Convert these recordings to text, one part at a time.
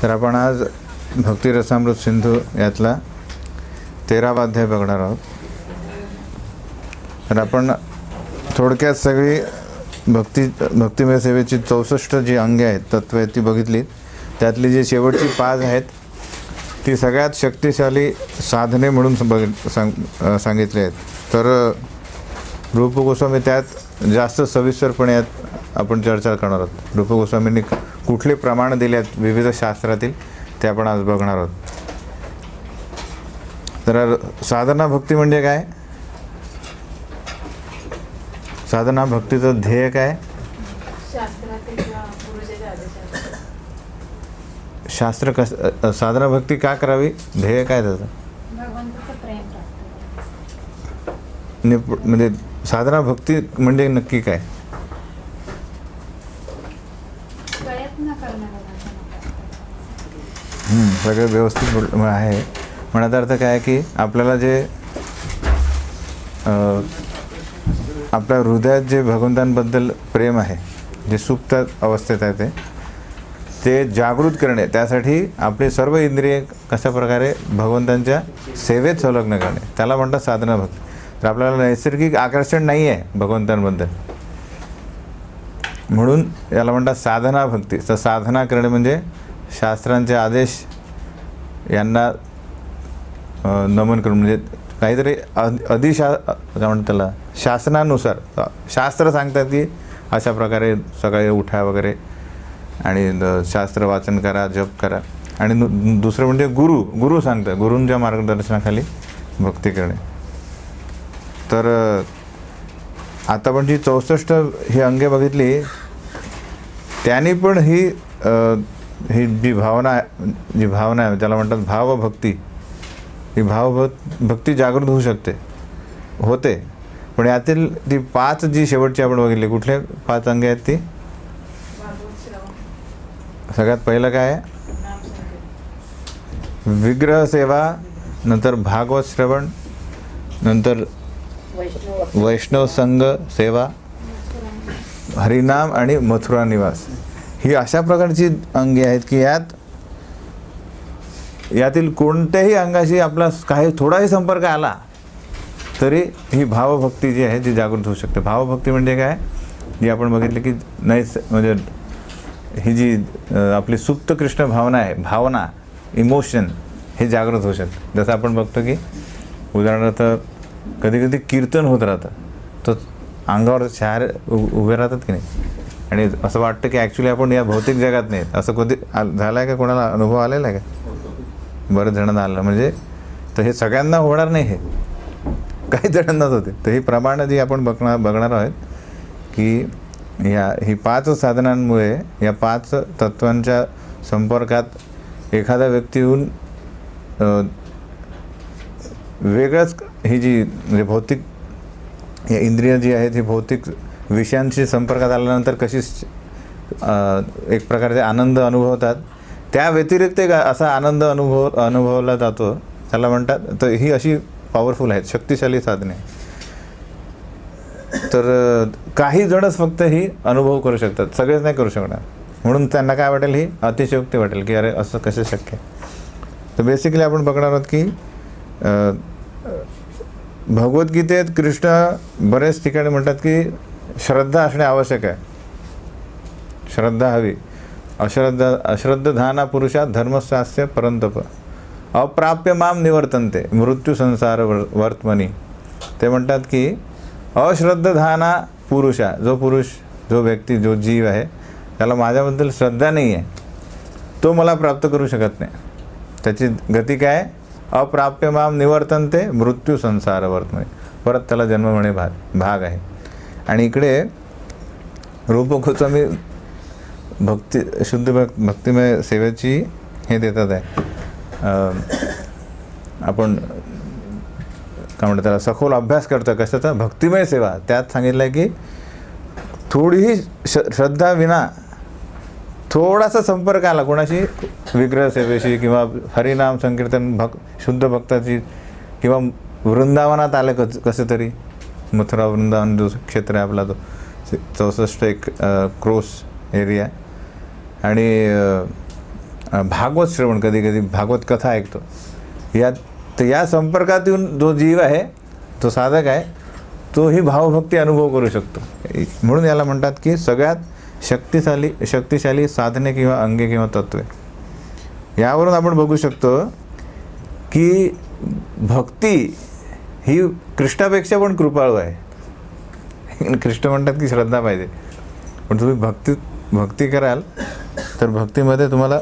तर आपण आज भक्ती रसामृत सिंधू यातला 13वा अध्याय बघणार आहोत. तर आपण थोडक्यात सगळी भक्तिमय सेवेची 64 जी अंगे आहेत, तत्व आहेत, ती बघितली. त्यातली जी शेवटची 5 आहेत ती सगळ्यात शक्तिशाली साधने म्हणून सांगितले आहेत. तर रूप गोस्वामी त्यात जास्त सविस्तरपणे यात आपण चर्चा करणार आहोत. रूप गोस्वामींनी कुठले प्रमाण दिले आहेत विविध शास्त्रातील, ते आपण आज बघणार आहोत. तर साधना भक्ती म्हणजे काय? साधना भक्तीचं ध्येय काय? शास्त्र साधना भक्ती का करावी? ध्येय काय त्याचं? म्हणजे साधना भक्ती म्हणजे नक्की काय? सगळं व्यवस्थित आहे. म्हणण्याचा अर्थ काय की आपल्याला जे आपल्या हृदयात जे भगवंतांबद्दल प्रेम आहे, जे सुप्त अवस्थेत आहे, ते जागृत करणे, त्यासाठी आपले सर्व इंद्रिय कशा प्रकारे भगवंतांच्या सेवेत संलग्न करणे, त्याला म्हणतात साधना भक्ती. तर आपल्याला नैसर्गिक आकर्षण नाही आहे भगवंतांबद्दल, म्हणून याला म्हणतात साधना भक्ती. तर साधना करणे म्हणजे शास्त्रांचे आदेश यांना नमन करून, म्हणजे काहीतरी काय म्हणतात त्याला, शासनानुसार शास्त्र सांगतात की अशा प्रकारे सकाळी उठा वगैरे, आणि शास्त्र वाचन करा, जप करा. आणि दुसरं म्हणजे गुरु सांगतात, गुरूंच्या मार्गदर्शनाखाली भक्ती करणे. तर आता पण जी 64 ही अंगे बघितली, त्यांनी पण ही जी भावना आहे त्याला म्हणतात भावभक्ती. ही भावभक्ती जागृत होऊ होते. पण यातील ती 5 जी शेवटची आपण बघितली, कुठले 5 अंगे आहेत ती? सगळ्यात पहिलं काय आहे? विग्रह सेवा, नंतर भागवत श्रवण, नंतर वैष्णव संघ सेवा, हरिनाम आणि मथुरा निवास. ही अशा प्रकारची अंगे आहेत की यातील कोणत्याही अंगाशी आपला काही थोडाही संपर्क आला तरी ही भावभक्ती जी आहे ती जागृत होऊ शकते. भावभक्ती म्हणजे काय? जी आपण बघितली की म्हणजे ही जी आपली सुप्त कृष्ण भावना आहे, भावना, इमोशन, हे जागृत होऊ शकते. जसं आपण बघतो की उदाहरणार्थ कधी कधी कीर्तन होत राहतं, तर अंगावर शहारे उभे राहतात की नाही, आणि असं वाटतं की ॲक्च्युली आपण या भौतिक जगात नाही. असं कधी झालं आहे का? कोणाला अनुभव आलेला आहे का? बरेच जणांना आलं. म्हणजे तर हे सगळ्यांना होणार नाही, हे काही जणांनाच होते. तर ही प्रमाणं जी आपण बघणार आहोत की ही 5 साधनांमुळे, या 5 तत्वांच्या संपर्कात एखादा व्यक्ती येऊन वेगळंच ही जी म्हणजे भौतिक इंद्रिय जी आहेत, ही भौतिक विषयांशी संपर्कात आल्यानंतर कशी एक प्रकारचे आनंद अनुभवतात, त्या व्यतिरिक्त असा आनंद अनुभवला जातो, त्याला म्हणतात. तर ही अशी पॉवरफुल आहेत, शक्तिशाली साधने. तर काही जणच फक्त ही अनुभव करू शकतात, सगळेच नाही करू शकणार. म्हणून त्यांना काय वाटेल? ही अतिशयोक्ती वाटेल की अरे असं कसं शक्य. तर बेसिकली आपण बघणार आहोत की भगवद्गीतेत कृष्ण बरेच ठिकाणी म्हणतात की श्रद्धा असणे आवश्यक आहे, श्रद्धा हवी. अश्रद्धाना पुरुषात धर्मशास्त्र परंतप अप्राप्य माम निवर्तन्ते मृत्यू संसार वर्तमनी. ते म्हणतात की अश्रद्धाना पुरुषा, जो व्यक्ती, जो जीव आहे, त्याला माझ्याबद्दल श्रद्धा नाही आहे, तो मला प्राप्त करू शकत नाही. त्याची गती काय? अप्राप्य माम निवर्तन्ते मृत्यू संसार वर्तमनी, परत त्याला जन्म होणे भाग आहे. आणि इकडे रूप गोस्वामी शुद्ध भक्तिमय सेवेची हे देतात आहे. आपण काय म्हणतात त्याला, सखोल अभ्यास करतो कशाचा? भक्तिमय सेवा. त्यात सांगितलं आहे की थोडीही श्रद्धा विना थोडासा संपर्क आला कोणाशी, विग्रह सेवेशी किंवा हरिनाम संकीर्तन शुद्ध भक्ताची, किंवा वृंदावनात आले कसं तरी, मथुरा वृंदावन जो क्षेत्र आहे आपला, तो 64 एक क्रोस एरिया, आणि भागवत श्रवण, कधी कधी भागवत कथा ऐकतो, तर या संपर्कात येऊन जो जीव आहे, तो साधक आहे, तोही भावभक्ती अनुभव करू शकतो. म्हणून याला म्हणतात की सगळ्यात शक्तिशाली साधने किंवा अंगे किंवा तत्वे. यावरून आपण बघू शकतो की भक्ती ही कृष्णापेक्षा पण कृपाळू आहे. कृष्ण म्हणतात की श्रद्धा पाहिजे, पण तुम्ही भक्ती कराल तर भक्तीमध्ये तुम्हाला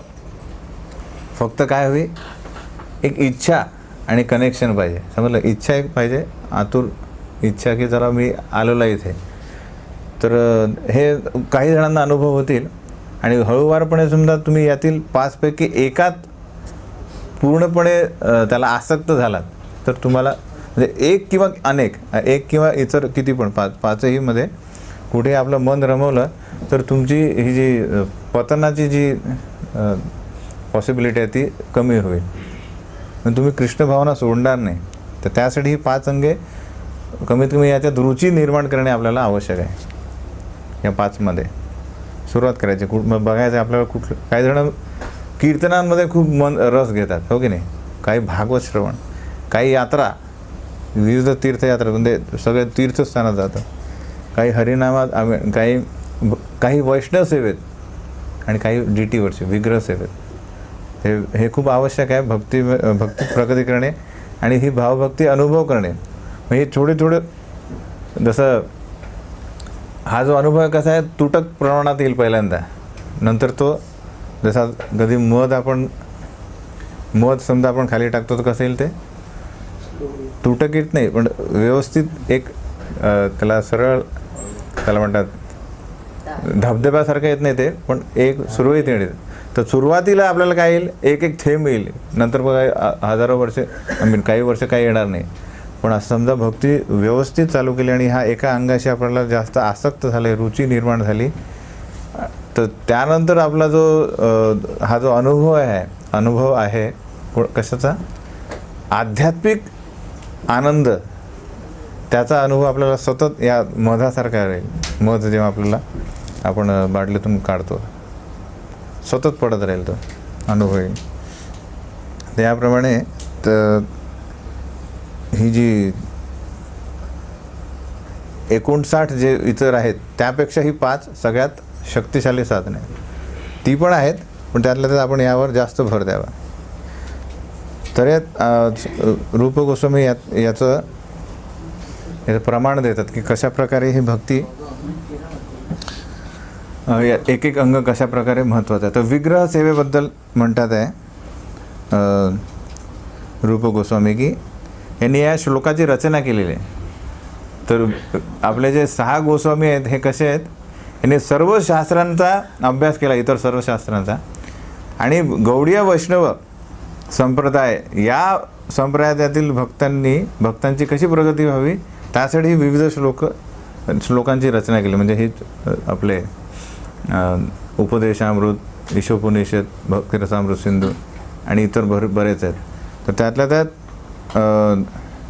फक्त काय हवी, एक इच्छा आणि कनेक्शन पाहिजे. समजलं, इच्छा एक पाहिजे, आतुर इच्छा की जरा मी आलेला इथे. तर हे काही जणांना अनुभव होतील आणि हळूवारपणे समजा तुम्ही यातील 5 पैकी एकात पूर्णपणे त्याला आसक्त झालात तर तुम्हाला म्हणजे एक किंवा अनेक, एक किंवा इतर किती पण 5ही मध्ये कुठे आपलं मन रमवलं तर तुमची ही जी पतनाची जी पॉसिबिलिटी आहे ती कमी होईल. पण तुम्ही कृष्ण भावना सोडणार नाही. तर त्यासाठी ही 5 अंगे कमीत कमी याच्यात रुची निर्माण करणे आपल्याला आवश्यक आहे. या 5मध्ये सुरुवात करायची. मग बघायचं आपल्याला कुठलं. काही जण कीर्तनांमध्ये खूप रस घेतात, हो की नाही. काही भागवत श्रवण, काही यात्रा, विविध तीर्थयात्रा म्हणजे सगळे तीर्थस्थानात जातं. काही हरिनामात, काही वैष्णव सेवेत आणि काही DTवरचे विग्रह सेवेत. हे खूप आवश्यक आहे. भक्ती प्रगती करणे आणि ही भावभक्ती अनुभव करणे. मग हे थोडे जसं हा जो अनुभव आहे कसा आहे, तुटक प्रमाणात येईल पहिल्यांदा, नंतर तो जसा कधी मध समजा आपण खाली टाकतो तर कसं येईल, ते तुटक येत नाही पण व्यवस्थित एक त्याला सरळ, त्याला म्हणतात धबधब्यासारखं येत नाही ते, पण एक सुरळीत येईल. तर सुरुवातीला आपल्याला काय येईल, एक थेंब येईल, नंतर बघा हजारो वर्षे काही वर्ष काही येणार नाही. पण असं समजा भक्ती व्यवस्थित चालू केली आणि हा एका अंगाशी आपल्याला जास्त आसक्त झाले, रुची निर्माण झाली, तर त्यानंतर आपला हा जो अनुभव आहे कशाचा, आध्यात्मिक आनंद, त्याचा अनुभव आपल्याला सतत या मधासारखा राहील. मध जेव्हा आपल्याला आपण बाटलीतून काढतो सतत पडत राहील, तो अनुभव येईल. त्याप्रमाणे तर ही जी 59 जे इतर आहेत त्यापेक्षा ही 5 सगळ्यात शक्तिशाली साधने ती पण आहेत, पण त्यातल्या त्यात आपण यावर जास्त भर द्यावा. तर रूप गोस्वामी याचं प्रमाण देतात की कशा प्रकारे ही भक्ती, एक अंग कशा प्रकारे महत्त्वाचं आहे. तर विग्रह सेवेबद्दल म्हणतात आहे रूप गोस्वामी की यांनी या श्लोकाची रचना केलेली आहे. तर आपले जे 6 गोस्वामी आहेत हे कसे आहेत, यांनी सर्व शास्त्रांचा अभ्यास केला, इतर सर्व शास्त्रांचा, आणि गौडीय वैष्णव संप्रदाय या संप्रदायातील भक्तांची कशी प्रगती व्हावी त्यासाठी विविध श्लोकांची रचना केली. म्हणजे ही आपले उपदेशामृत, ईशोपनिषद, भक्तिरसामृत सिंधू आणि इतर बरेच आहेत. तर त्यातल्या त्यात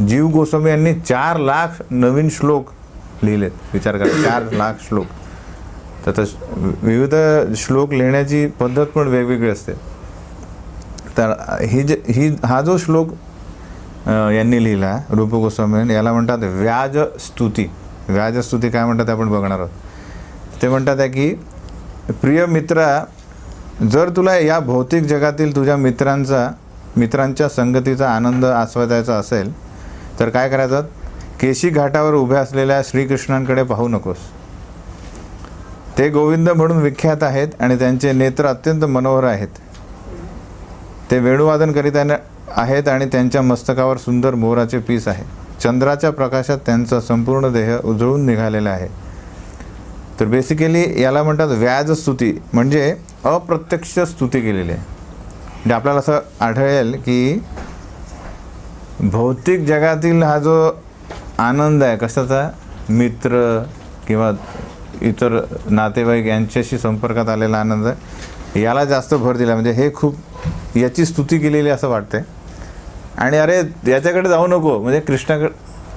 जीव गोस्वामी यांनी 4 लाख नवीन श्लोक लिहिलेत. विचार करा, 4 लाख श्लोक. तर विविध श्लोक लिहिण्याची पद्धत पण वेगवेगळी असते. तर हा जो श्लोक यांनी लिहिला रूप गोस्वामी, याला म्हणतात व्याजस्तुती. व्याजस्तुती काय म्हणतात आपण बघणार आहोत. ते म्हणतात आहे की प्रिय मित्रा, जर तुला या भौतिक जगातील तुझ्या मित्रांच्या संगतीचा आनंद आस्वादायचा असेल तर काय करायचं, केशी घाटावर उभ्या असलेल्या श्रीकृष्णांकडे पाहू नकोस. ते गोविंद म्हणून विख्यात आहेत आणि त्यांचे नेत्र अत्यंत मनोहर आहेत. ते वेणुवादन करीत आहेत आणि त्यांच्या मस्तकावर सुंदर मोराचे पीस आहे. चंद्राच्या प्रकाशात त्यांचा संपूर्ण देह उजळून निघालेला आहे. तर बेसिकली याला म्हणतात व्याजस्तुती, म्हणजे अप्रत्यक्ष स्तुती केलेली आहे. म्हणजे आपल्याला असं आढळेल की भौतिक जगातील हा जो आनंद आहे कशाचा, मित्र किंवा इतर नातेवाईक यांच्याशी संपर्कात आलेला आनंद, याला जास्त भर दिला. म्हणजे हे खूप याची स्तुती केलेली असं वाटते. आणि अरे याच्याकडे जाऊ नको, म्हणजे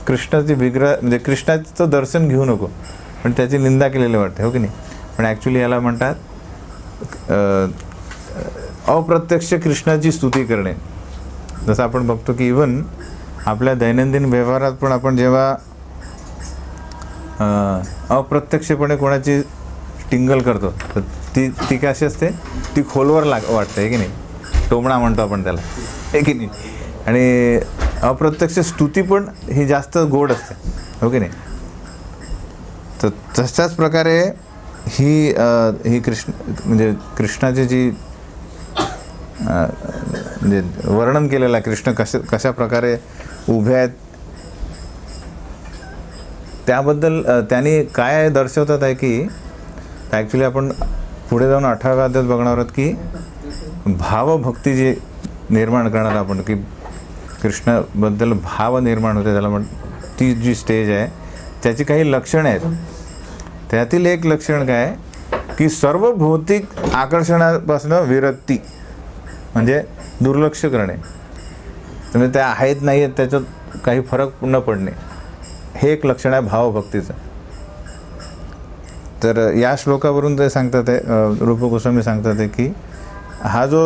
कृष्णाची विग्रह म्हणजे कृष्णाचं दर्शन घेऊ नको, पण त्याची निंदा केलेली वाटते, हो की नाही. पण ॲक्च्युली याला म्हणतात अप्रत्यक्ष कृष्णाची स्तुती करणे. जसं आपण बघतो की इवन आपल्या दैनंदिन व्यवहारात पण आपण जेव्हा अप्रत्यक्षपणे कोणाची टिंगल करतो तर ती कशी असते, ती खोलवर वाटते की नाही, टोमणा म्हणतो आपण त्याला, आहे की नाही. आणि अप्रत्यक्ष स्तुती पण ही जास्त गोड असते, हो की नाही. तर तशाच प्रकारे ही म्हणजे कृष्णाची जी म्हणजे वर्णन केलेलं आहे, कृष्ण कशा प्रकारे उभे आहेत त्याबद्दल त्यांनी काय दर्शवतात आहे की ॲक्च्युली आपण पुढे जाऊन 18व्या अध्यायात बघणार आहोत की भावभक्ती जी निर्माण करणार आपण, की कृष्णाबद्दल भाव निर्माण होते त्याला ती जी स्टेज आहे त्याची काही लक्षणं आहेत. त्यातील एक लक्षण काय की सर्व भौतिक आकर्षणापासून विरक्ती म्हणजे दुर्लक्ष करणे, म्हणजे त्या आहेत नाही आहेत त्याच्यात काही फरक न पडणे, हे एक लक्षण आहे भावभक्तीचं. तर या श्लोकावरून ते सांगतात आहे, रूप गोस्वामी सांगतात आहे की हा जो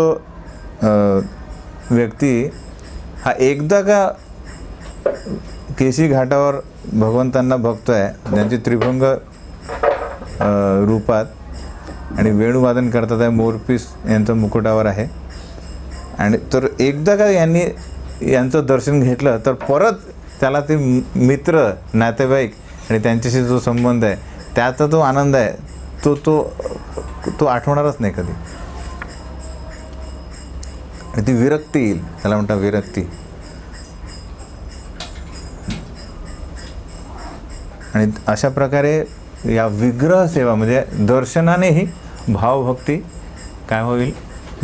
व्यक्ती हा एकदा का केशी घाटावर भगवंतांना बघतोय, ज्यांची त्रिभंग रूपात आणि वेणुवादन करतात आहे, मोरपीस यांचं मुकुटावर आहे, आणि तर एकदा का यांचं दर्शन घेतलं तर परत त्याला ते मित्र नातेवाईक आणि त्यांच्याशी जो संबंध आहे त्याचा तो आनंद आहे तो तो तो आठवणारच नाही कधी. ती विरक्ती येईल, त्याला म्हणतात विरक्ती. आणि अशा प्रकारे या विग्रह सेवा म्हणजे दर्शनानेही भावभक्ती काय होईल,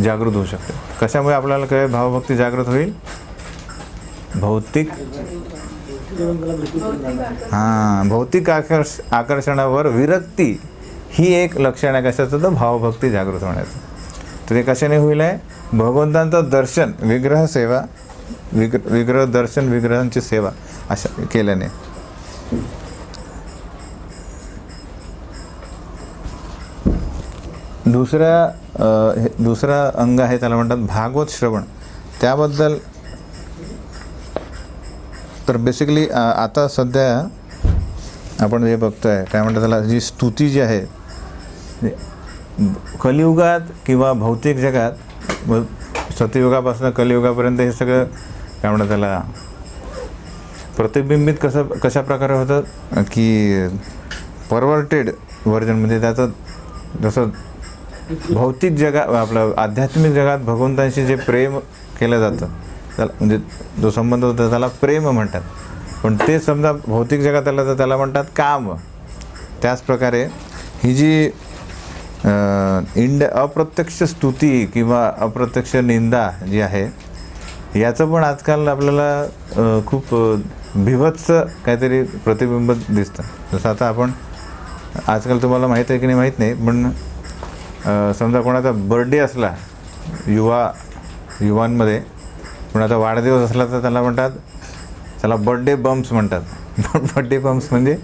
जागृत होऊ शकते. कशामुळे आपल्याला काय भावभक्ती जागृत होईल, भौतिक आकर्षणावर विरक्ती ही एक लक्षण आहे कशाचं, तर भावभक्ती जागृत होण्याचं. तर ते कशाने होईल आहे, भगवंतांचं दर्शन, विग्रह सेवा, विग्रह दर्शन, विग्रहांची सेवा अशा केल्याने. दुसरा अंग आहे त्याला म्हणतात भागवत श्रवण. त्याबद्दल तर बेसिकली आता सध्या आपण जे बघतोय काय म्हणतात त्याला, जी स्तुती जी आहे कलियुगात किंवा भौतिक जगात, सतयुगापासून कलियुगापर्यंत हे सगळं काय म्हणतात त्याला प्रतिबिंबित कशा प्रकारे होतं की परवर्टेड व्हर्जन, म्हणजे त्याचं जसं भौतिक आपलं आध्यात्मिक जगात भगवंतांशी जे प्रेम केलं जातं त्याला म्हणजे जो संबंध होता त्याला प्रेम म्हणतात, पण ते समजा भौतिक जगात आलं तर त्याला म्हणतात काम. त्याच प्रकारे ही जी अप्रत्यक्ष स्तुती किंवा अप्रत्यक्ष निंदा जी आहे याचं पण आजकाल आपल्याला खूप भिभत्स काहीतरी प्रतिबिंब दिसतं. जसं आता आपण आजकाल तुम्हाला माहीत आहे की नाही माहीत नाही, पण समजा कोणाचा बर्थडे असला युवांमध्ये, कोणाचा वाढदिवस असला तर त्याला म्हणतात, त्याला बर्थडे बम्प्स म्हणतात. बर्थडे बम्प्स म्हणजे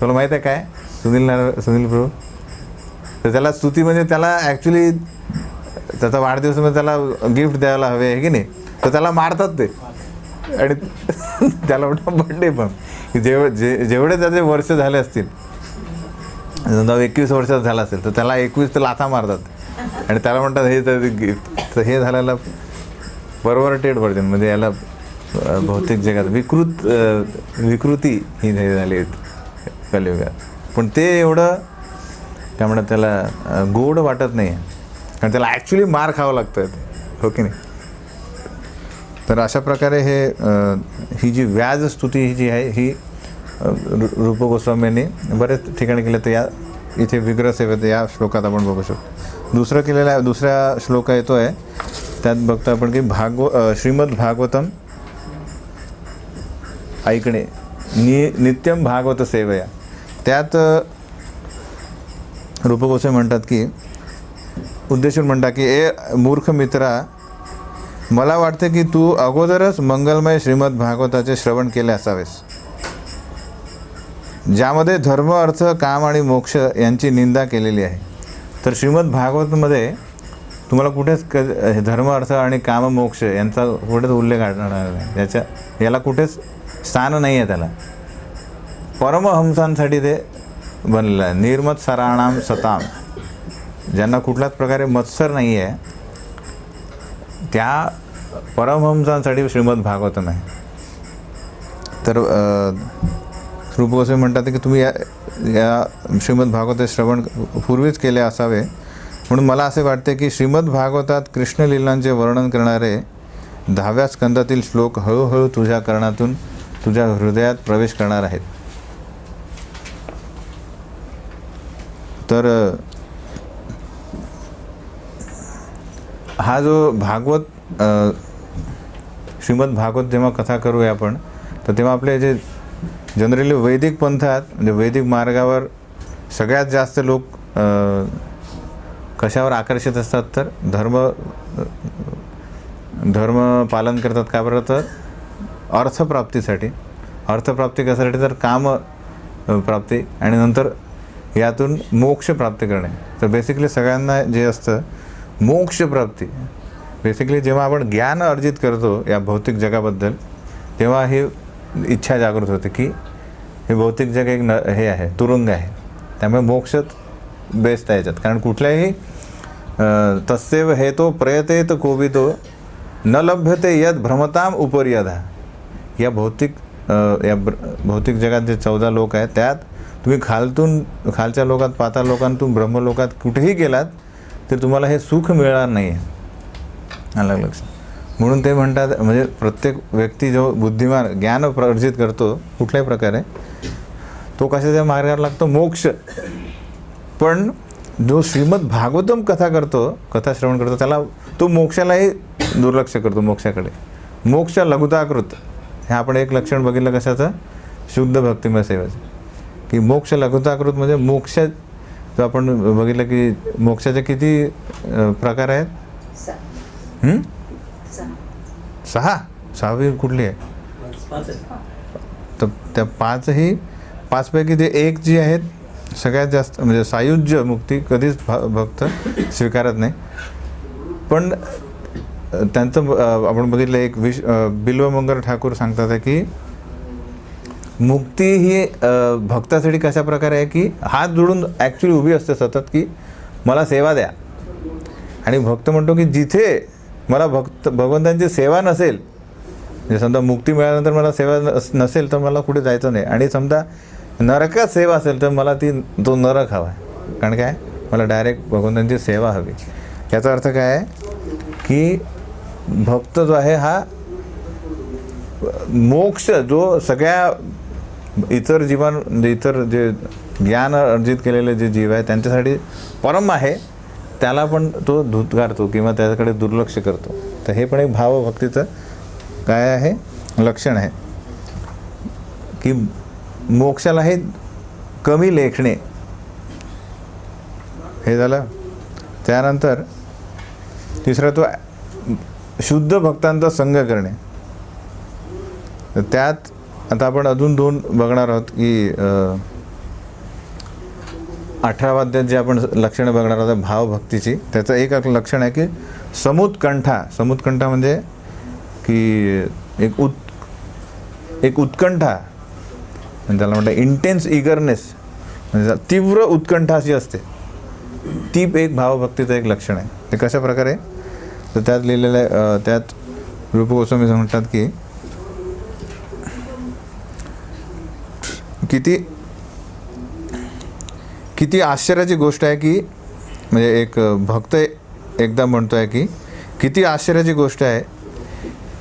तुला माहीत आहे काय, सुनील प्रभू, तर त्याला स्तुती म्हणजे त्याला ॲक्च्युली त्याचा वाढदिवस म्हणजे त्याला गिफ्ट द्यायला हवे आहे की नाही, तर त्याला मारतात ते आणि त्याला म्हणतात बर्थडे बम्प. जेवढे त्याचे वर्ष झाले असतील, समजा 21 वर्षात झाला असेल तर त्याला 21 लाथा मारतात आणि त्याला म्हणतात हे तर गिफ्ट. तर हे झालेला परवर्टेड व्हर्जन, म्हणजे याला भौतिक जगात विकृती ही झाली कलियुगात. पण ते एवढं काय म्हणतात त्याला गोड वाटत नाही, कारण त्याला ॲक्च्युली मार खावं लागतं, हो की नाही. तर अशा प्रकारे ही जी व्याज स्तुती ही जी आहे ही रूप गोस्वामींनी बरेच ठिकाणी केलं. तर या इथे विग्रह सेवेत या श्लोकात आपण बघू शकतो. दुसऱ्या श्लोक येतो आहे त्यात बघतो आपण की श्रीमद भागवतम ऐकणे, नित्यम भागवत सेवया. त्यात रूप गोस्वामी म्हणतात की उद्देशून म्हणतात की ए मूर्ख मित्रा, मला वाटते की तू अगोदरच मंगलमय श्रीमद भागवताचे श्रवण केले असावेस, ज्यामध्ये धर्म, अर्थ, काम आणि मोक्ष यांची निंदा केलेली आहे. तर श्रीमद भागवतमध्ये तुम्हाला कुठेच धर्म अर्थ आणि काम मोक्ष यांचा कुठेच उल्लेख आढळणार नाही. याला कुठेच स्थान नाही आहे त्याला. परमहंसांसाठी ते बनलेलं आहे. निर्मत सराणाम सताम, ज्यांना कुठल्याच प्रकारे मत्सर नाही आहे त्या परमहंसांसाठी श्रीमद भागवतम आहे. तर रूप गोस्वामी म्हणतात की तुम्ही या श्रीमद भागवत श्रवण पूर्वीच केले असावे. म्हणून मला असे वाटते की श्रीमद भागवतात कृष्णलीलांचे वर्णन करणारे 10व्या स्कंदातील श्लोक हळूहळू तुझ्या कर्णातून तुझ्या हृदयात प्रवेश करणार आहेत. तर हा जो भागवत श्रीमद भागवत जेव्हा कथा करूया आपण, तर तेव्हा आपले जे जनरली वैदिक पंथात म्हणजे वैदिक मार्गावर सगळ्यात जास्त लोक कशावर आकर्षित असतात, तर धर्म पालन करतात. का बरं? तर अर्थप्राप्तीसाठी. अर्थप्राप्ती कशासाठी? तर काम प्राप्ती आणि नंतर यातून मोक्ष प्राप्त करणे. तर बेसिकली सगळ्यांना जे असतं मोक्ष प्राप्ती, बेसिकली जेव्हा आपण ज्ञान अर्जित करतो या भौतिक जगाबद्दल, तेव्हा ही इच्छा जागृत होते की हे भौतिक जग एक हे आहे, तुरुंग आहे. त्यामुळे मोक्षच बेस्ट आहे याच्यात. कारण कुठल्याही तस्यैव हेतो प्रयतेत कोवितो न लभ्यते यद भ्रमताम उपरियदा. या भौतिक जगात जे 14 लोक आहेत त्यात तुम्ही खालच्या लोकात, पाताळ लोकांतून ब्रह्मलोकात कुठेही गेलात तर तुम्हाला हे सुख मिळणार नाही आहे. अलग लक्षात. म्हणून ते म्हणतात, म्हणजे प्रत्येक व्यक्ती जो बुद्धिमान ज्ञान अर्जित करतो कुठल्याही प्रकारे, तो कशाच्या मार्गावर लागतो? मोक्ष. पण जो श्रीमद भागवतम कथा श्रवण करतो त्याला तो मोक्षालाही दुर्लक्ष करतो. मोक्षाकडे मोक्ष लघुताकृत हे आपण एक लक्षण बघितलं कशाचं? शुद्ध भक्तिमय सेवेचं. की मोक्ष लघुताकृत म्हणजे मोक्ष जो आपण बघितलं की मोक्षाचे किती प्रकार आहेत? 6 कुठली आहे? तर त्या 5 पैकी ते एक जी आहेत सगळ्यात जास्त म्हणजे सायुज्य मुक्ती कधीच भक्त स्वीकारत नाही. पण त्यांचं आपण बघितलं एक बिल्वमंगल ठाकूर सांगतात की मुक्ती ही भक्तासाठी कशा प्रकारे आहे की हात जोडून ॲक्च्युली उभी असते सतत की मला सेवा द्या. आणि भक्त म्हणतो की जिथे मला भगवंतांची सेवा नसेल, म्हणजे समजा मुक्ती मिळाल्यानंतर मला सेवा नसेल तर मला कुठे जायचं नाही. आणि समजा नरकात सेवा असेल तर मला तो नरक हवा आहे. कारण काय? मला डायरेक्ट भगवंतांची सेवा हवी. याचा अर्थ काय आहे की भक्त जो आहे हा मोक्ष जो सगळ्या इतर जे ज्ञान अर्जित केलेले जे जीव आहे त्यांच्यासाठी परम आहे, त्याला पण तो धुतकारतो किंवा त्याच्याकडे दुर्लक्ष करतो. तर हे पण एक भावभक्तीचं काय आहे? लक्षण आहे की मोक्षाला हे कमी लेखणे. हे झालं. त्यानंतर तिसरा तो शुद्ध भक्तांचा संग करणे. तर त्यात आता आपण अजून 2 बघणार आहोत की 18व्या अध्यायात जे आपण लक्षणं बघणार आहोत भावभक्तीची. त्याचं एक लक्षण आहे की समुत्कंठा. समुत्कंठा म्हणजे की एक उत्कंठा, म्हणजे त्याला म्हणतात इंटेन्स इगरनेस, म्हणजे तीव्र उत्कंठा अशी असते. ती एक भावभक्तीचं एक लक्षण आहे. ते कशा प्रकारे? तर त्यात लिहिलेलं आहे, त्यात रूप गोस्वामी म्हणतात की किती आश्चर्याची गोष्ट आहे की, म्हणजे एक भक्त एकदा म्हणतोय की किती आश्चर्याची गोष्ट आहे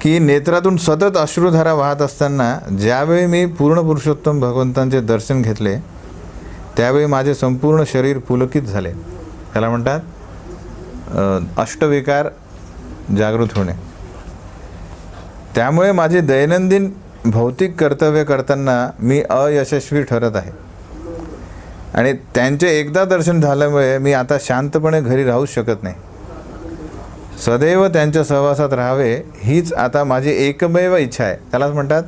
की नेत्रातून सतत अश्रुधारा वाहत असताना ज्यावेळी मी पूर्ण पुरुषोत्तम भगवंतांचे दर्शन घेतले त्यावेळी माझे संपूर्ण शरीर पुलकित झाले. त्याला म्हणतात अष्टविकार जागृत होणे. त्यामुळे माझे दैनंदिन भौतिक कर्तव्य करताना मी अयशस्वी ठरत आहे. आणि त्यांचे एकदा दर्शन झाल्यामुळे मी आता शांतपणे घरी राहू शकत नाही. सदैव त्यांच्या सहवासात राहावे हीच आता माझी एकमेव इच्छा आहे. त्यालाच म्हणतात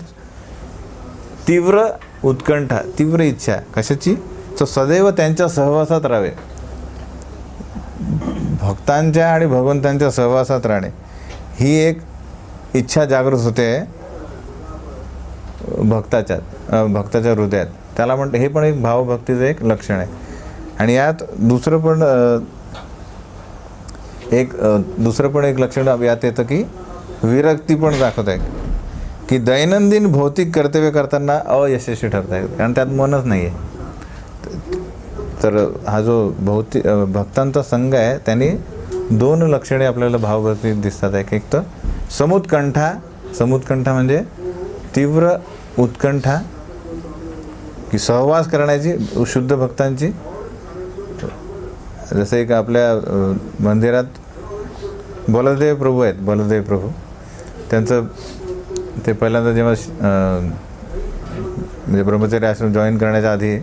तीव्र उत्कंठा, तीव्र इच्छा. कशाची? तर सदैव त्यांच्या सहवासात राहावे. भक्तांच्या आणि भगवंतांच्या सहवासात राहणे ही एक इच्छा जागृत होते भक्ताच्या हृदयात. त्याला म्हणते हे पण एक भावभक्तीचं एक लक्षण आहे. आणि यात दुसरं पण एक लक्षण यात येतं की विरक्ती पण दाखवत आहे की दैनंदिन भौतिक कर्तव्य करताना अयशस्वी ठरत आहे, कारण त्यात मनच नाही आहे. तर हा जो भक्तांचा संघ आहे त्यांनी दोन लक्षणे आपल्याला भावभक्तीत दिसतात. एक तर समुत्कंठा म्हणजे तीव्र उत्कंठा की सहवास करण्याची शुद्ध भक्तांची. जसं एक आपल्या मंदिरात बलदेव प्रभू त्यांचं ते पहिल्यांदा जेव्हा म्हणजे ब्रह्मचर्य आश्रम जॉईन करण्याच्या आधी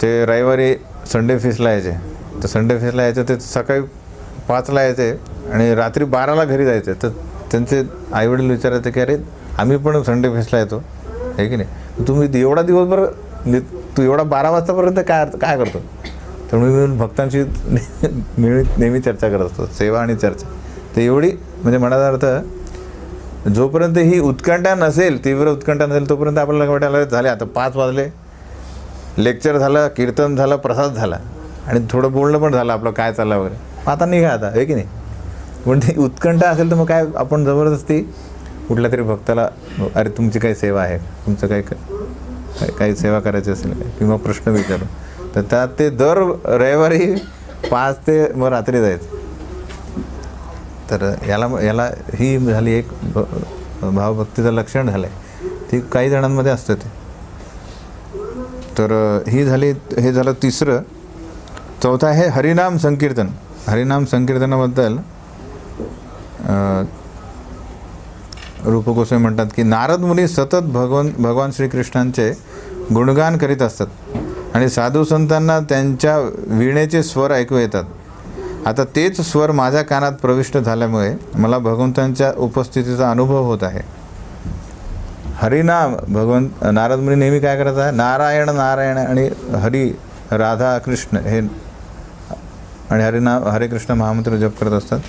ते रविवारी संडे फीसला यायचे. तर संडे फीसला यायचं ते सकाळी 5ला यायचे आणि रात्री 12ला घरी जायचे. तर त्यांचे आईवडील विचारायचे की अरे आम्ही पण संडे फीसला येतो आहे की नाही, तुम्ही एवढा दिवसभर तू एवढा 12 वाजतापर्यंत काय करतो. तर मी भक्तांशी नेहमी चर्चा करत असतो, सेवा आणि चर्चा. तर एवढी म्हणजे म्हणायचा अर्थ जोपर्यंत ही उत्कंठा नसेल, तीव्र उत्कंठा नसेल, तोपर्यंत आपल्याला वाटायला झाले आता 5 वाजले, लेक्चर झालं, कीर्तन झालं, प्रसाद झाला आणि थोडं बोलणं पण झालं आपलं काय चाललं वगैरे, आता निघा आता आहे की नाही. पण ती उत्कंठा असेल तर मग काय आपण जबरदस्ती कुठल्या तरी भक्ताला अरे तुमची काही सेवा आहे, तुमचं काही सेवा करायची असेल काय किंवा प्रश्न विचारू, तर त्यात ते दर रविवारी 5 ते मग रात्री जायचं. तर याला ही झाली एक भावभक्तीचं लक्षण झालं आहे. ती काही जणांमध्ये असतं ते. तर हे झालं तिसरं. चौथं आहे हरिनाम संकीर्तन. हरिनाम संकीर्तनाबद्दल रूप गोस्वामी म्हणतात की नारद मुनी सतत भगवान श्रीकृष्णांचे गुणगान करीत असतात आणि साधू संतांना त्यांच्या वीणेचे स्वर ऐकू येतात. आता तेच स्वर माझ्या कानात प्रविष्ट झाल्यामुळे मला भगवंतांच्या उपस्थितीचा अनुभव होत आहे. हरिनाम नारद मुनी नेहमी काय करत आहे, नारायण नारायण आणि हरी राधा कृष्ण हे आणि हरे कृष्ण महामंत्र जप करत असतात.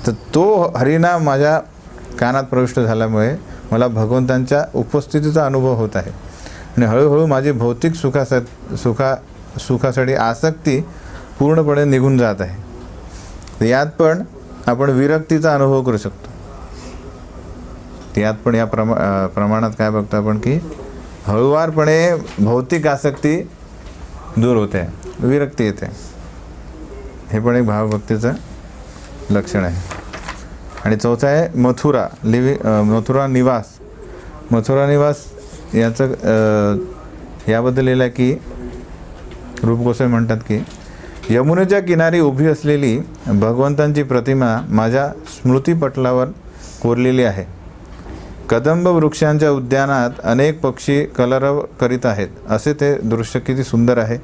तर तो हरिनाम माझ्या कानात प्रविष्ट झाल्यामुळे मला भगवंतांच्या उपस्थितीचा अनुभव होत आहे आणि हळूहळू माझी भौतिक सुखासाठी आसक्ती पूर्णपणे निघून जात आहे. यात पण आपण विरक्तीचा अनुभव करू शकतो. यात पण या प्रमाणात काय बघतो आपण की हळूवारपणे भौतिक आसक्ती दूर होते, विरक्ती येते. हे पण एक भावभक्तीचं लक्षण आहे. आणि चौथा आहे मथुरा निवास याचं याबद्दल लिहिलं आहे की रूप गोस्वामी म्हणतात की यमुनेच्या किनारी उभी असलेली भगवंतांची प्रतिमा माझ्या स्मृतीपटलावर कोरलेली आहे. कदंब वृक्षांच्या उद्यानात अनेक पक्षी कलरव करीत आहेत. असे ते दृश्य किती सुंदर आहे.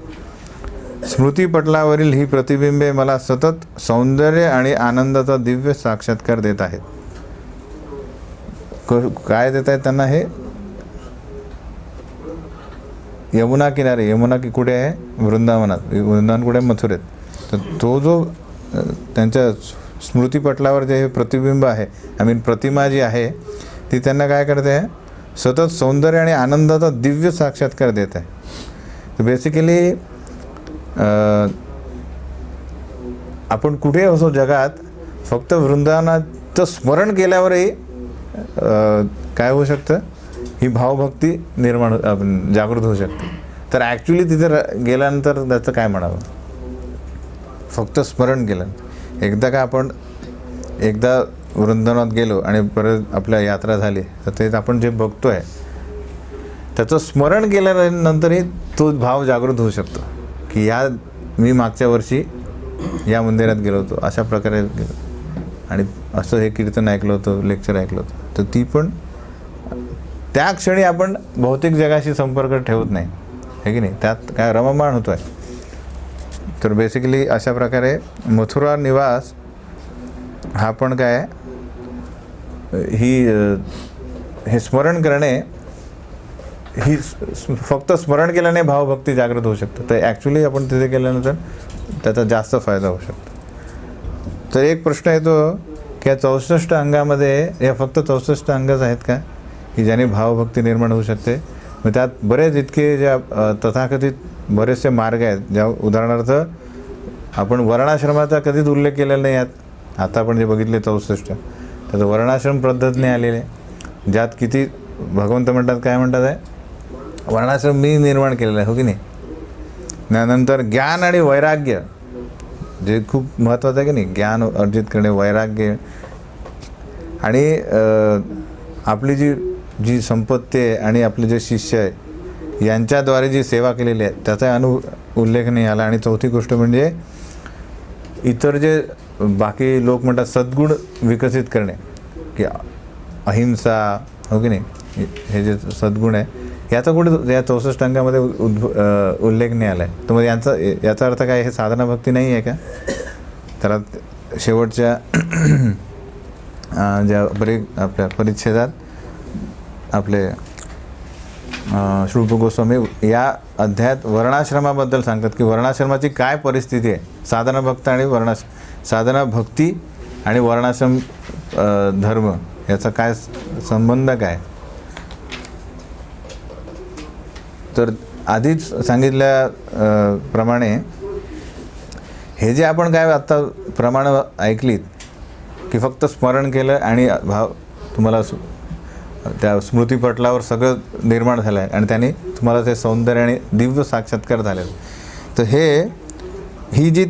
स्मृतीपटलावरील ही प्रतिबिंबे मला सतत सौंदर्य आणि आनंदाचा दिव्य साक्षात्कार देत आहेत. काय देत आहेत त्यांना हे? यमुना किनारी कुठे आहे? वृंदावन कुठे? मथुरेत. तर तो जो त्यांच्या स्मृतीपटलावर जे प्रतिबिंब आहे प्रतिमा जी आहे ती त्यांना काय करते आहे, सतत सौंदर्य आणि आनंदाचा दिव्य साक्षात्कार देत आहे. तर बेसिकली आपण कुठे असो जगात फक्त वृंदावनाचं स्मरण केल्यावरही काय होऊ शकतं, ही भावभक्ती जागृत होऊ शकते. तर ॲक्च्युली तिथे गेल्यानंतर त्याचं काय म्हणावं, फक्त स्मरण केलं. एकदा वृंदावनात गेलो आणि परत आपल्या यात्रा झाली तर ते आपण जे बघतो आहे त्याचं स्मरण केल्यानंतरही तो भाव जागृत होऊ शकतो की मी मागच्या वर्षी या मंदिरात गेलो होतो, अशा प्रकारे गेलो आणि असं हे कीर्तन ऐकलं होतं, लेक्चर ऐकलं होतं. तर ती पण त्या क्षणी आपण भौतिक जगाशी संपर्क ठेवत नाही, आहे की नाही, त्यात काय रममाण होतो आहे. तर बेसिकली अशा प्रकारे मथुरा निवास हा पण काय हे स्मरण करणे, ही फक्त स्मरण केल्याने भावभक्ती जागृत होऊ शकतं. तर ॲक्च्युली आपण तिथे गेल्यानंतर त्याचा जास्त फायदा होऊ शकतो. तर एक प्रश्न येतो की या 64 अंगामध्ये या फक्त 64 अंगच आहेत का की ज्याने भावभक्ती निर्माण होऊ शकते? मग त्यात बरेच इतके ज्या तथाकथित बरेचसे मार्ग आहेत, ज्या उदाहरणार्थ आपण वर्णाश्रमाचा कधीच उल्लेख केलेला नाही यात. आता आपण जे बघितले 64 त्याचं वर्णाश्रम पद्धतीने आलेले, ज्यात किती भगवंत म्हणतात, काय म्हणतात आहे, वर्णाश्रम मी निर्माण केलेला आहे, हो की नाही. त्यानंतर ज्ञान आणि वैराग्य, जे खूप महत्त्वाचं आहे की नाही, ज्ञान अर्जित करणे, वैराग्य, आणि आपली जी संपत्ती आहे आणि आपले जे शिष्य आहे यांच्याद्वारे जी सेवा केलेली आहे त्याचा उल्लेख नाही आला. आणि चौथी गोष्ट म्हणजे इतर जे बाकी लोक म्हणतात सद्गुण विकसित करणे, की अहिंसा, हो की नाही, हे जे सद्गुण आहे याचा कुठे या 64 अंगामध्ये उल्लेख नाही आला आहे. तर मग याचा अर्थ काय, हे साधना भक्ती नाही आहे का? त्याला शेवटच्या ज्या आपल्या परिच्छेदात आपले श्रुप गोस्वामी या अध्यायात वर्णाश्रमाबद्दल सांगतात की वर्णाश्रमाची काय परिस्थिती आहे, साधना भक्त आणि साधना भक्ती आणि वर्णाश्रम धर्म याचा काय संबंध काय. तर आधीच सांगितल्या प्रमाणे हे जे आपण काय आत्ता प्रमाण ऐकलीत की फक्त स्मरण केलं आणि भाव तुम्हाला त्या स्मृतीपटलावर सगळं निर्माण झालं आहे आणि त्याने तुम्हाला ते सौंदर्य आणि दिव्य साक्षात्कार झाले. तर ही जी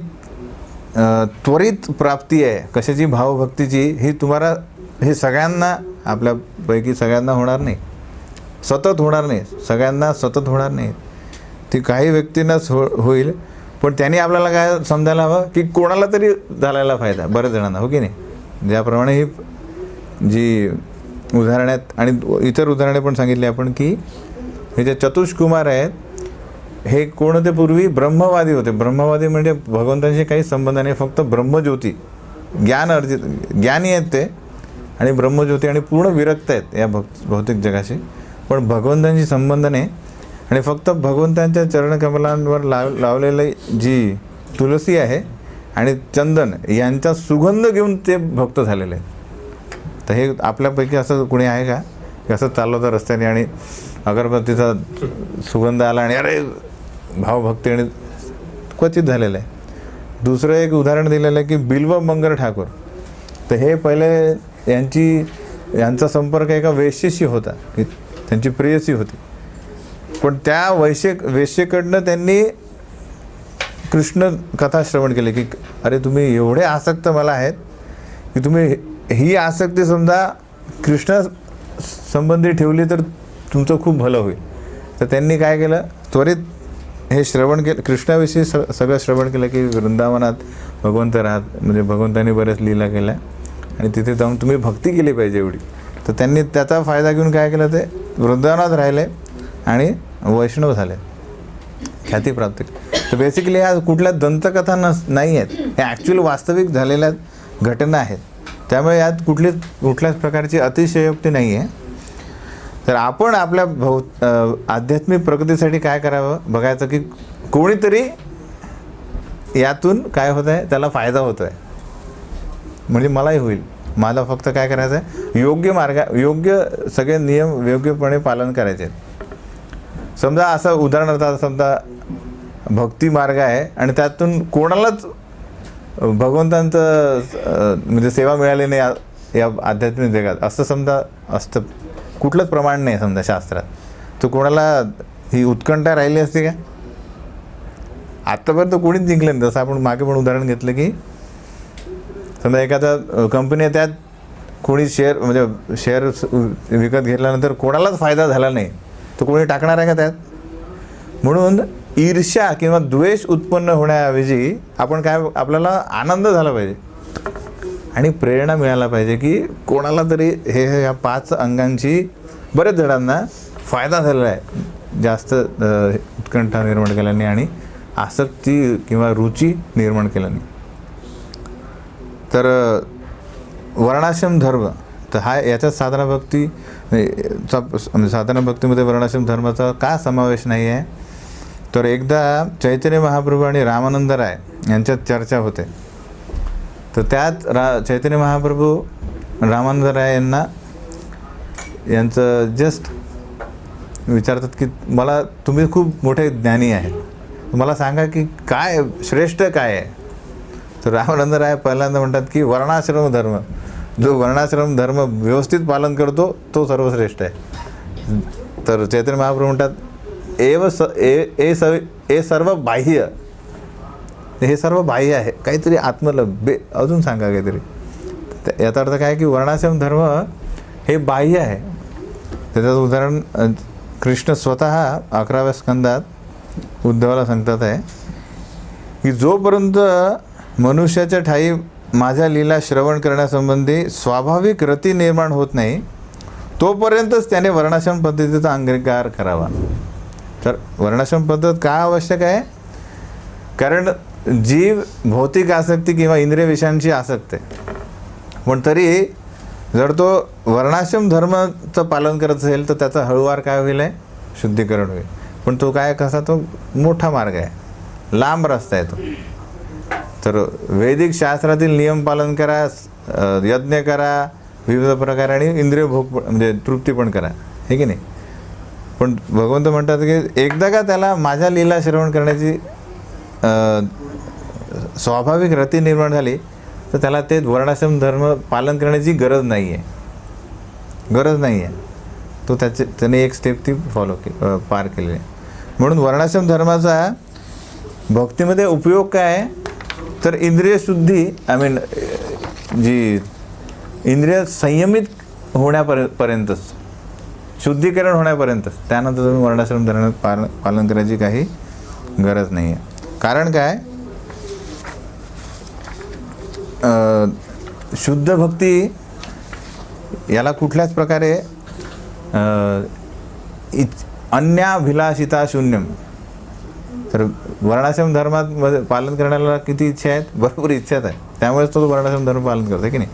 त्वरित प्राप्ती आहे कशाची, भावभक्तीची, ही तुम्हाला हे सगळ्यांना, आपल्यापैकी सगळ्यांना होणार नाही, सतत होणार नाही, सगळ्यांना सतत होणार नाही. ती काही व्यक्तींनाच होईल. पण त्यांनी आपल्याला काय समजायला हवं की कोणाला तरी झालेला फायदा, बऱ्याच जणांना, हो की नाही. ज्याप्रमाणे ही जी उदाहरणे आहेत आणि इतर उदाहरणे पण सांगितली आपण की हे जे चतुष्कुमार आहेत हे कोण होते, पूर्वी ब्रह्मवादी होते. ब्रह्मवादी म्हणजे भगवंतांशी काही संबंध नाही, फक्त ब्रह्मज्योती, ज्ञानी आहेत ते आणि ब्रह्मज्योती आणि पूर्ण विरक्त आहेत या भौतिक जगाशी, पण भगवंतांशी संबंध नाही. आणि फक्त भगवंतांच्या चरणकमलांवर लावलेली जी तुलसी आहे आणि चंदन यांचा सुगंध घेऊन ते भक्त झालेले आहेत. तर हे आपल्यापैकी असं कुणी आहे का की असं चाललं होतं रस्त्याने आणि अगरबत्तीचा सुगंध आला आणि अरे भावभक्ती आणि क्वचित झालेलं आहे. दुसरं एक उदाहरण दिलेलं आहे की बिल्व मंगर ठाकूर. तर हे पहिले यांचा संपर्क एका वेश्येशी होता, की त्यांची प्रेयसी होती, पण त्या वेश्येकडनं त्यांनी कृष्ण कथा श्रवण केली की अरे तुम्ही एवढे आसक्त मला आहेत की तुम्ही ही आसक्ती समजा कृष्णा संबंधी ठेवली तर तुमचं खूप भलं होईल. तर त्यांनी काय केलं, त्वरित हे श्रवण केलं, कृष्णाविषयी सगळं श्रवण केलं की वृंदावनात भगवंत राहत, म्हणजे भगवंतांनी बऱ्याच लीला केल्या आणि तिथे जाऊन तुम्ही भक्ती केली पाहिजे एवढी. तर त्यांनी त्याचा फायदा घेऊन काय केलं, ते वृंदावनात राहिले आणि वैष्णव झाले, ख्याती प्राप्त केली. तर बेसिकली ह्या कुठल्या दंतकथा नाही आहेत, ह्या ॲक्च्युअल वास्तविक झालेल्या घटना आहेत. त्यामुळे यात कुठल्याच प्रकारची अतिशयोक्ती नाही आहे. तर आपण आपल्या आध्यात्मिक प्रगतीसाठी काय करावं बघायचं की कोणीतरी यातून काय होत आहे, त्याला फायदा होतो आहे, म्हणजे मलाही होईल. मला फक्त काय करायचं आहे, योग्य सगळे नियम योग्यपणे पालन करायचे. समजा असं उदाहरणार्थ समजा भक्ती मार्ग आहे आणि त्यातून कोणालाच भगवंतांचं म्हणजे सेवा मिळाली नाही या आध्यात्मिक जगात, असं समजा असतं, कुठलंच प्रमाण नाही समजा शास्त्रात, तर कोणाला ही उत्कंठा राहिली असते का? आत्तापर्यंत कोणीच जिंकलं नाही. जसं आपण मागे पण उदाहरण घेतलं की समजा एखादा कंपनी आहे, त्यात कोणी शेअर विकत घेतल्यानंतर कोणालाच फायदा झाला नाही, तर कोणी टाकणार आहे का त्यात? म्हणून ईर्ष्या किंवा द्वेष उत्पन्न होण्याऐवजी आपण काय, आपल्याला आनंद झाला पाहिजे आणि प्रेरणा मिळायला पाहिजे की कोणाला तरी ह्या 5 अंगांची बरेच जणांना फायदा झालेला आहे, जास्त उत्कंठा निर्माण केल्याने आणि आसक्ती किंवा रुची निर्माण केल्याने. तर वर्णाश्रम धर्म, तर हा याच्यात साधना भक्तीमध्ये वर्णाश्रम धर्माचा का समावेश नाही आहे? तर एकदा चैतन्य महाप्रभू आणि रामानंद राय यांच्यात चर्चा होते तर त्यात चैतन्य महाप्रभू रामानंद राय यांचं जस्ट विचारतात की मला तुम्ही खूप मोठे ज्ञानी आहेत, मला सांगा की काय श्रेष्ठ काय आहे. तर रामानंद राय पहिल्यांदा म्हणतात की वर्णाश्रम धर्म, जो वर्णाश्रम धर्म व्यवस्थित पालन करतो तो सर्वश्रेष्ठ आहे. तर चैतन्य महाप्रभू म्हणतात ए सर्व बाह्य, हे सर्व बाह्य आहे, काहीतरी आत्मलभ्य अजून सांगा काहीतरी. याचा अर्थ काय की वर्णाश्रम धर्म हे बाह्य आहे. त्याचं उदाहरण कृष्ण स्वतः 11व्या स्कंदात उद्धवाला सांगतात आहे की जोपर्यंत मनुष्याच्या ठाई माझ्या लीला श्रवण करण्यासंबंधी स्वाभाविक रती निर्माण होत नाही तोपर्यंतच त्याने वर्णाश्रम पद्धतीचा अंगीकार करावा. तर वर्णाश्रम पद्धत का आवश्यक आहे? कारण जीव भौतिक आसक्ती किंवा इंद्रिय विषयांची आसक्त आहे, पण तरी जर तो वर्णाश्रम धर्माचं पालन करत असेल तर त्याचा हळूवार काय होईल आहे, शुद्धीकरण होईल. पण तो काय कसा, तो मोठा मार्ग आहे, लांब रस्ता आहे तो. तर वैदिक शास्त्रातील नियम पालन करा, यज्ञ करा विविध प्रकारे, आणि इंद्रिय भोग म्हणजे तृप्ती पण करा, हे की नाही. पण भगवंत म्हणतात की एकदा का त्याला माझ्या लीला श्रवण करण्याची स्वाभाविक रती निर्माण झाली तर त्याला ते वर्णाश्रम धर्म पालन करण्याची गरज नाही आहे. तो त्याने एक स्टेप ती पार केलेली आहे. म्हणून वर्णाश्रम धर्माचा भक्तीमध्ये उपयोग काय आहे, तर इंद्रिय शुद्धी, जी इंद्रिय संयमित होण्यापर्यंतच, शुद्धीकरण होण्यापर्यंतच, त्यानंतर तुम्ही वर्णाश्रम धर्म पालन करायची काही गरज नाही आहे. कारण काय, शुद्ध भक्ती याला कुठल्याच प्रकारे अन्याभिलाषिता शून्यम. तर वर्णाश्रम धर्मात पालन करण्याला किती इच्छा आहेत, भरपूर इच्छा आहे, त्यामुळेच तो वर्णाश्रम धर्म पालन करतो की नाही.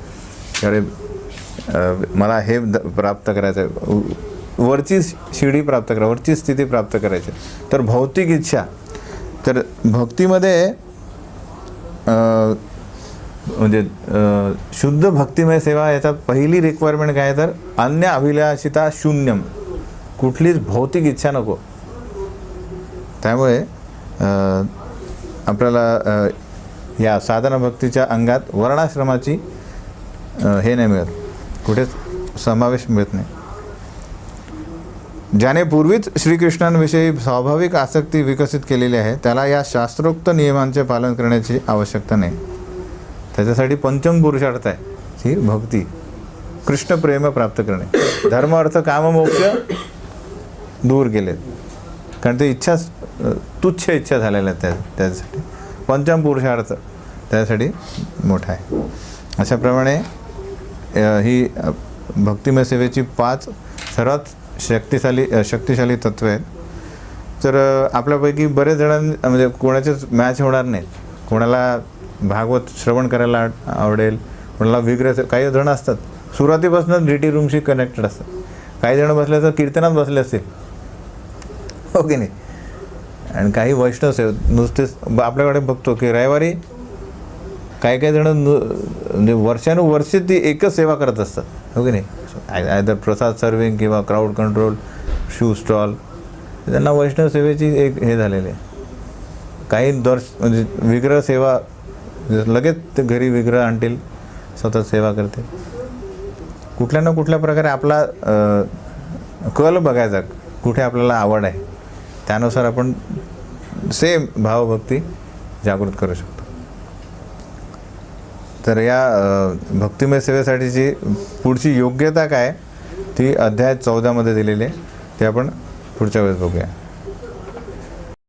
अरे मला हे प्राप्त करायचं आहे, वरची शिडी प्राप्त करा, वरची स्थिती प्राप्त करायची, तर भौतिक इच्छा. तर भक्तीमध्ये म्हणजे शुद्ध भक्तिमय सेवा याचा पहिली रिक्वायरमेंट काय, तर अन्य अभिलाषिता शून्यम, कुठलीच भौतिक इच्छा नको. त्यामुळे आपल्याला या साधना भक्तीच्या अंगात वर्णाश्रमाची हे नाही मिळत, कुठेच समावेश मिळत नाही. ज्याने पूर्वीच श्रीकृष्णांविषयी स्वाभाविक आसक्ती विकसित केलेली आहे त्याला या शास्त्रोक्त नियमांचे पालन करण्याची आवश्यकता नाही. त्याच्यासाठी पंचम पुरुषार्थ आहे ही भक्ती, कृष्ण प्रेम प्राप्त करणे. धर्म अर्थ काम मोक्ष दूर केलेत, कारण ते इच्छा तुच्छ इच्छा झालेल्या आहेत. त्यासाठी पंचम पुरुषार्थ त्यासाठी मोठा आहे. अशाप्रमाणे ही भक्तिमय सेवेची 5 सर्वात शक्तिशाली तत्व आहेत. तर आपल्यापैकी बरेच जणांना म्हणजे कोणाचेच मॅच होणार नाहीत. कोणाला भागवत श्रवण करायला आवडेल, कोणाला विग्रह, काही जण असतात सुरुवातीपासूनच डीटी रूमशी कनेक्टेड असतात, काही जण बसले तर कीर्तनात बसले असतील, हो की नाही. आणि काही वैष्णव सेव नुसतेच आपल्याकडे बघतो की रविवारी काही जण म्हणजे वर्षानुवर्षे ती एकच सेवा करत असतात, हो की नाही. आयदर प्रसाद सर्विंग किंवा क्राऊड कंट्रोल, शू स्टॉल, त्यांना वैष्णव सेवेची एक हे झालेली आहे. काही म्हणजे विग्रह सेवा, लगेच ते घरी विग्रह आणतील, स्वतः सेवा करते. कुठल्या ना कुठल्या प्रकारे आपला कल बघायचा, कुठे आपल्याला आवड आहे, त्यानुसार आपण सेम भावभक्ती जागृत करू शकतो. तर या भक्तिमय सेवेसाठीची पुढची योग्यता काय ती अध्याय 14 मध्ये दिलेली आहे, ते आपण पुढच्या वेळेस बघूया.